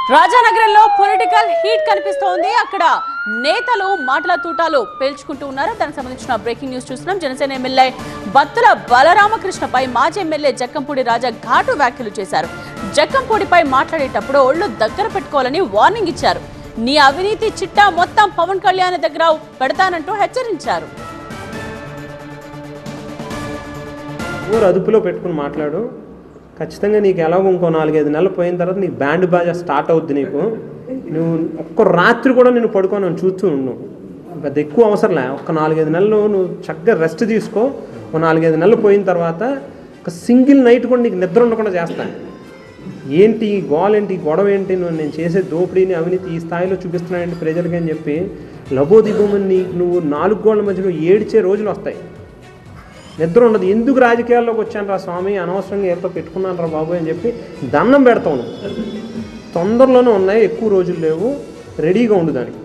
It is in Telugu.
రాజానగరంలో పొలిటికల్ హీట్ కనిపిస్తోంది. అక్కడ నేతలు మాటల తూటాలు పేల్చుకుంటూ ఉన్నారు. దానికి సంబంధించిన బ్రేకింగ్ న్యూస్ చూస్తున్నాం. జనసేన ఎమ్మెల్యే బత్తుల బలరామకృష్ణపై మాజీ ఎమ్మెల్యే జక్కంపూడి రాజా ఘాటు వ్యాఖ్యలు చేశారు. జక్కంపూడిపై మాట్లాడేటప్పుడు ఒళ్ళు దగ్గర పెట్టుకోవాలని వార్నింగ్ ఇచ్చారు. నీ అవినీతి చిట్టా మొత్తం పవన్ కళ్యాణ్ దగ్గర పెడతానంటూ హెచ్చరించారు. అదుపులో పెట్టుకుని మాట్లాడు. ఖచ్చితంగా నీకు ఎలాగో ఇంకో 4-5 నెలలు పోయిన తర్వాత నీకు బ్యాండ్ బాజా స్టార్ట్ అవుద్ది. నువ్వు ఒక్క రాత్రి కూడా నేను పడుకొని చూస్తూ ఉండు. పెద్ద ఎక్కువ అవసరంలే. ఒక్క 4-5 నెలలు నువ్వు చక్కగా రెస్ట్ తీసుకో. ఒక 4-5 నెలలు పోయిన తర్వాత ఒక సింగిల్ నైట్ కూడా నీకు నిద్ర ఉండకుండా చేస్తాను. ఏంటి గోల్, ఏంటి గొడవ, ఏంటి నేను చేసే దోపిడీని అవినీతి ఈ స్థాయిలో చూపిస్తున్నానంటే ప్రజలకి అని చెప్పి లబోదిబోమని నువ్వు 4 గోళ్ల మధ్యలో ఏడ్చే రోజులు వస్తాయి. నిద్ర ఉండదు. ఎందుకు రాజకీయాల్లోకి వచ్చాను రా స్వామి, అనవసరంగా ఏదో పెట్టుకున్నాను రా బాబు అని చెప్పి దండం పెడతాను. తొందరలోనే ఉన్నాయి, ఎక్కువ రోజులు లేవు, రెడీగా ఉండు దానికి.